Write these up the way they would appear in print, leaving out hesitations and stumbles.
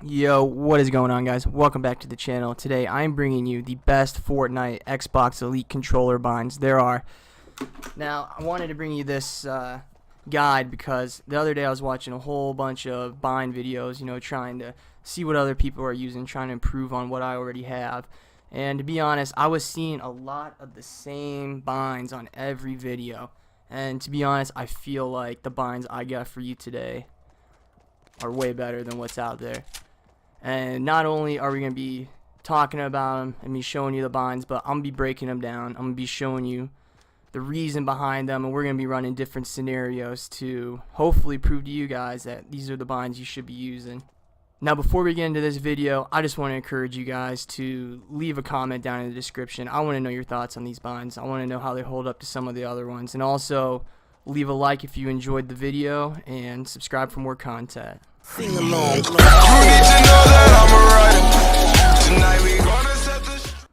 Yo, what is going on, guys? Welcome back to the channel. Today I'm bringing you the best Fortnite Xbox Elite controller binds there are. Now, I wanted to bring you this guide because the other day I was watching a whole bunch of bind videos, trying to see what other people are using, trying to improve on what I already have. And to be honest, I was seeing a lot of the same binds on every video. And to be honest, I feel like the binds I got for you today are way better than what's out there. And not only are we going to be talking about them and me showing you the binds, but I'm going to be breaking them down. I'm going to be showing you the reason behind them, and we're going to be running different scenarios to hopefully prove to you guys that these are the binds you should be using. Now, before we get into this video, I just want to encourage you guys to leave a comment down in the description. I want to know your thoughts on these binds. I want to know how they hold up to some of the other ones. And also, leave a like if you enjoyed the video, and subscribe for more content. Sing along. You need to know that I'm a writer. Tonight we gonna set the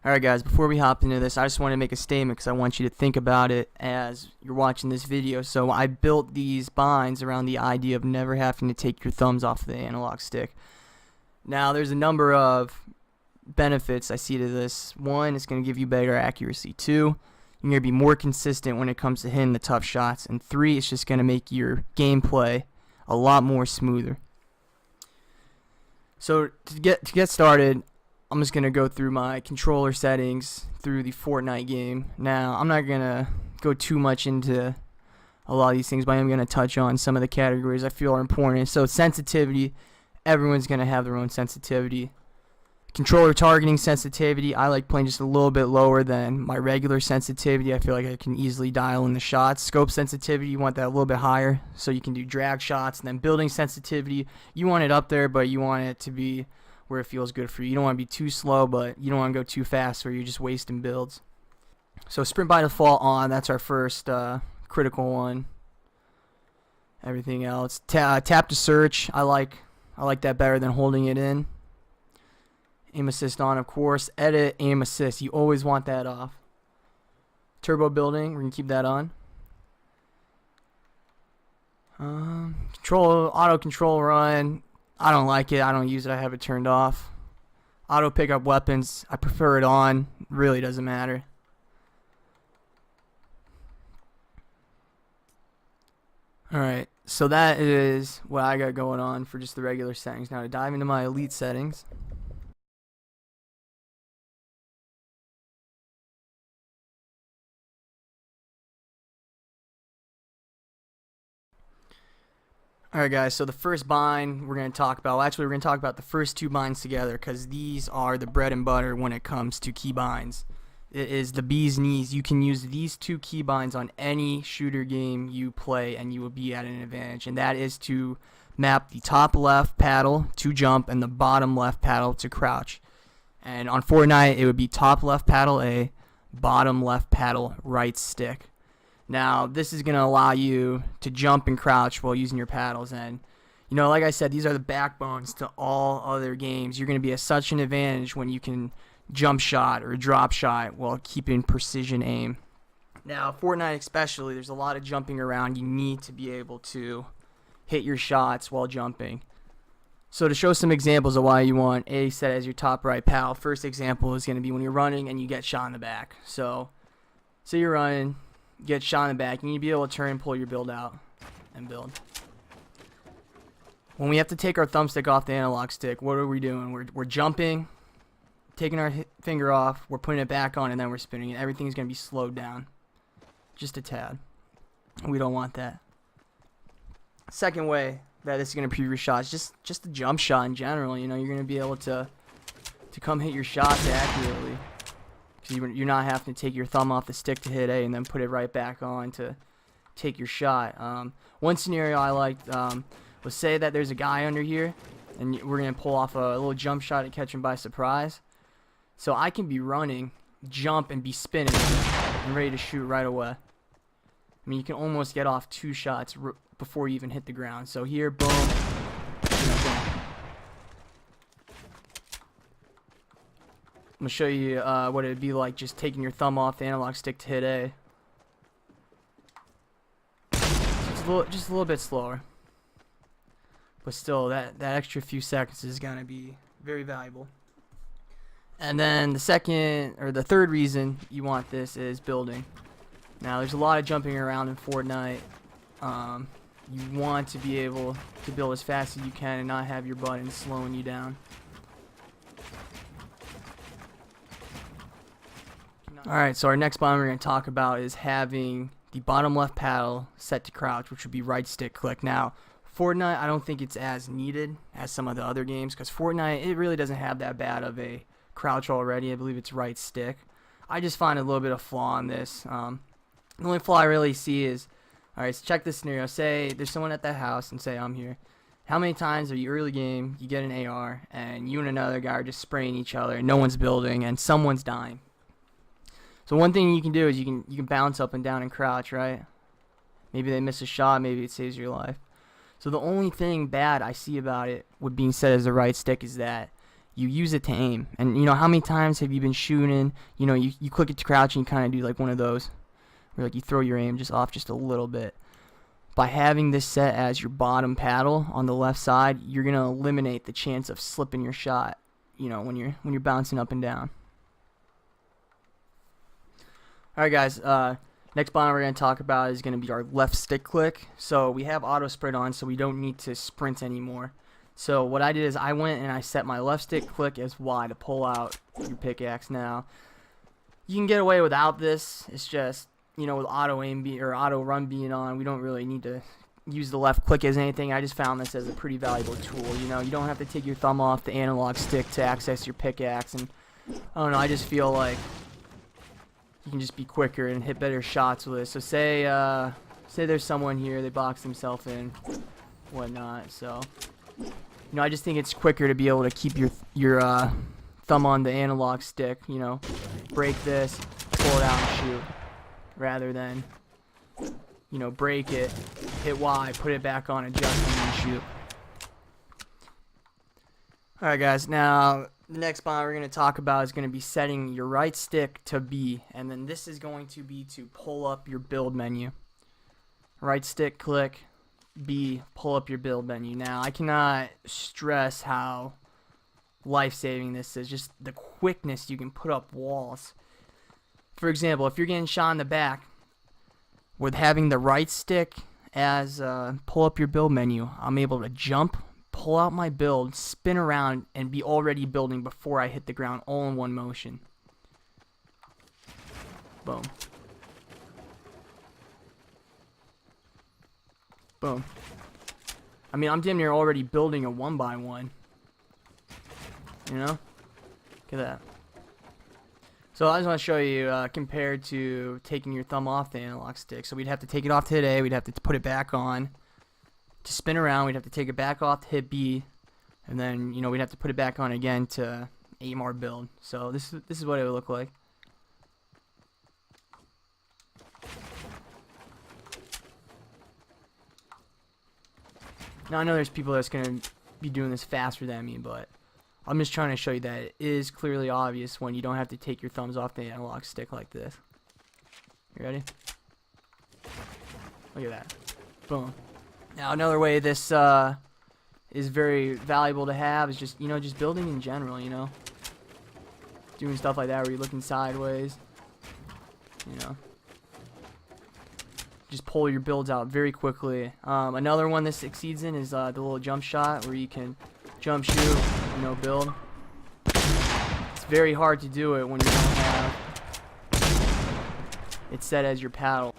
Alright guys, before we hop into this, I just want to make a statement because I want you to think about it as you're watching this video. So I built these binds around the idea of never having to take your thumbs off the analog stick. Now there's a number of benefits I see to this. One, it's going to give you better accuracy. Two, you're going to be more consistent when it comes to hitting the tough shots. And three, it's just going to make your gameplay a lot more smoother. So to get started, I'm just gonna go through my controller settings through the Fortnite game. Now I'm not gonna go too much into a lot of these things, but I'm gonna touch on some of the categories I feel are important. So sensitivity, everyone's gonna have their own sensitivity. Controller targeting sensitivity, I like playing just a little bit lower than my regular sensitivity. I feel like I can easily dial in the shots. Scope sensitivity, you want that a little bit higher so you can do drag shots. And then building sensitivity, you want it up there, but you want it to be where it feels good for you. You don't want to be too slow, but you don't want to go too fast where you're just wasting builds. So sprint by default on, that's our first critical one. Everything else, tap to search, I like that better than holding it in. Aim assist on, of course. Edit, aim assist. You always want that off. Turbo building, we're going to keep that on. Auto control run. I don't like it. I don't use it. I have it turned off. Auto pick up weapons. I prefer it on. Really doesn't matter. Alright, so that is what I got going on for just the regular settings. Now to dive into my elite settings. Alright guys, so the first bind we're going to talk about, we're going to talk about the first two binds together because these are the bread and butter when it comes to key binds. It is the bee's knees. You can use these two key binds on any shooter game you play and you will be at an advantage, and that is to map the top left paddle to jump and the bottom left paddle to crouch. And on Fortnite it would be top left paddle A, bottom left paddle right stick. Now, this is going to allow you to jump and crouch while using your paddles. And, like I said, these are the backbones to all other games. You're going to be at such an advantage when you can jump shot or drop shot while keeping precision aim. Now, Fortnite especially, there's a lot of jumping around. You need to be able to hit your shots while jumping. So to show some examples of why you want A set as your top right paddle, first example is going to be when you're running and you get shot in the back. So you're running, get shot in the back, and you need to be able to turn and pull your build out and build. When we have to take our thumbstick off the analog stick, what are we doing? We're jumping, taking our finger off, we're putting it back on, and then we're spinning it. Everything's going to be slowed down just a tad. We don't want that. Second way that this is going to improve your shots, just the jump shot in general. You're going to be able to come hit your shots accurately. You're not having to take your thumb off the stick to hit A and then put it right back on to take your shot. One scenario I liked was, say that there's a guy under here and we're going to pull off a little jump shot to catch him by surprise. So I can be running, jump, and be spinning and ready to shoot right away. I mean, you can almost get off two shots before you even hit the ground. So here, boom, boom. I'm going to show you what it would be like just taking your thumb off the analog stick to hit A. Just a little bit slower. but still, that extra few seconds is gonna be very valuable. And then the third reason you want this is building. Now, there's a lot of jumping around in Fortnite. You want to be able to build as fast as you can and not have your buttons slowing you down. Alright, so our next button we're going to talk about is having the bottom left paddle set to crouch, which would be right stick click. Now, Fortnite, I don't think it's as needed as some of the other games, because Fortnite, it really doesn't have that bad of a crouch already. I believe it's right stick. I just find a little bit of flaw in this. The only flaw I really see is, alright, so check this scenario. Say there's someone at the house and say I'm here. How many times are you early game, you get an AR, and you and another guy are just spraying each other, and no one's building, and someone's dying? So one thing you can do is you can bounce up and down and crouch, right? Maybe they miss a shot, maybe it saves your life. So the only thing bad I see about it with being set as a right stick is that you use it to aim. And you know, how many times have you been shooting, you know, you click it to crouch and you kind of do like one of those where like you throw your aim just off just a little bit. By having this set as your bottom paddle on the left side, you're going to eliminate the chance of slipping your shot, you know, when you're bouncing up and down. Alright guys, next button we're going to talk about is going to be our left stick click. So we have auto sprint on, so we don't need to sprint anymore. So what I did is I went and I set my left stick click as Y to pull out your pickaxe. Now, you can get away without this. It's just, you know, with auto aim or auto run being on, we don't really need to use the left click as anything. I just found this as a pretty valuable tool. You know, you don't have to take your thumb off the analog stick to access your pickaxe, and I don't know, I just feel like you can just be quicker and hit better shots with it. So say there's someone here, they box themselves in, whatnot. So, you know, I just think it's quicker to be able to keep your thumb on the analog stick. You know, break this, pull it out and shoot, rather than, you know, break it, hit Y, put it back on, adjust, and then shoot. All right, guys. Now, the next button we're going to talk about is going to be setting your right stick to B, and then this is going to be to pull up your build menu. Right stick click, B, pull up your build menu. Now, I cannot stress how life-saving this is, just the quickness you can put up walls. For example, if you're getting shot in the back, with having the right stick as pull up your build menu, I'm able to jump, pull out my build, spin around, and be already building before I hit the ground, all in one motion. Boom. Boom. I mean, I'm damn near already building a 1x1. You know? Look at that. So I just want to show you compared to taking your thumb off the analog stick. So we'd have to take it off today, we'd have to put it back on. To spin around, we'd have to take it back off to hit B, and then, you know, we'd have to put it back on again to aim our build. So this is what it would look like. Now I know there's people that's gonna be doing this faster than me, but I'm just trying to show you that it is clearly obvious when you don't have to take your thumbs off the analog stick like this. You ready? Look at that. Boom. Now another way this is very valuable to have is just, you know, just building in general, you know. Doing stuff like that where you're looking sideways, you know. Just pull your builds out very quickly. Another one this succeeds in is the little jump shot where you can jump, shoot, you know, build. It's very hard to do it when you don't have it set as your paddle.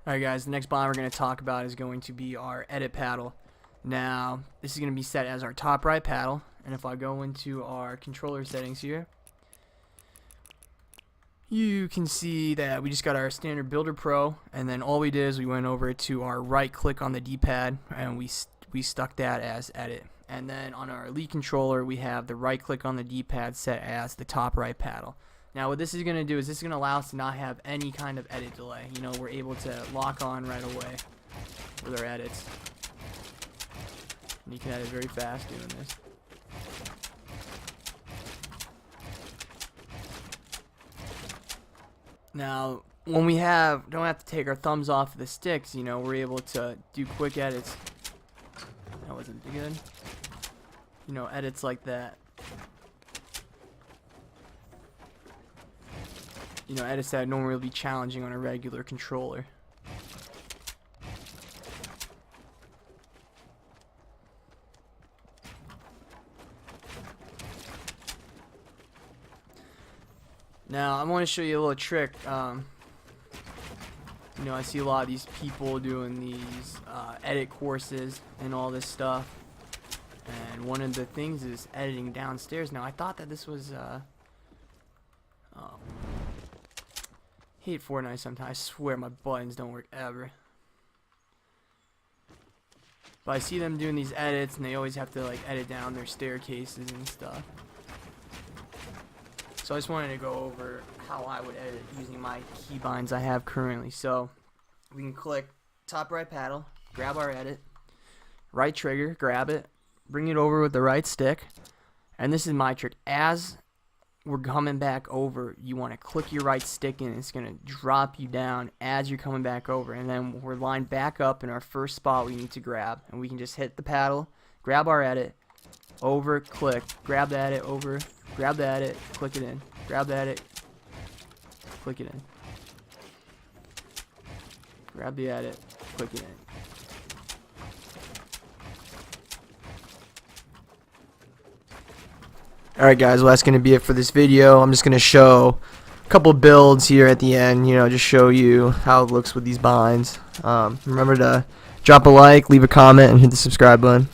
Alright guys, the next button we're going to talk about is going to be our edit paddle. Now, this is going to be set as our top right paddle, and if I go into our controller settings here, you can see that we just got our standard Builder Pro, and then all we did is we went over to our right click on the D-pad, and we stuck that as edit. And then on our Elite controller, we have the right click on the D-pad set as the top right paddle. Now what this is going to do is this is going to allow us to not have any kind of edit delay. You know, we're able to lock on right away with our edits. And you can edit very fast doing this. Now, when we don't have to take our thumbs off of the sticks, you know, we're able to do quick edits. That wasn't good. You know, edits like that. You know, edits that don't really be challenging on a regular controller. Now, I want to show you a little trick. You know, I see a lot of these people doing these edit courses and all this stuff. And one of the things is editing downstairs. Now, I thought that this was... hate Fortnite sometimes. I swear my buttons don't work ever. But I see them doing these edits, and they always have to like edit down their staircases and stuff. So I just wanted to go over how I would edit using my keybinds I have currently. So we can click top right paddle, grab our edit, right trigger, grab it, bring it over with the right stick, and this is my trick. As we're coming back over, you want to click your right stick in. It's going to drop you down as you're coming back over, and then we're lined back up in our first spot we need to grab, and we can just hit the paddle, grab our edit, over, click, grab the edit, over, grab the edit, click it in, grab the edit, click it in, grab the edit, click it in. Alright guys, well that's going to be it for this video. I'm just going to show a couple builds here at the end, you know, just show you how it looks with these binds. Remember to drop a like, leave a comment, and hit the subscribe button.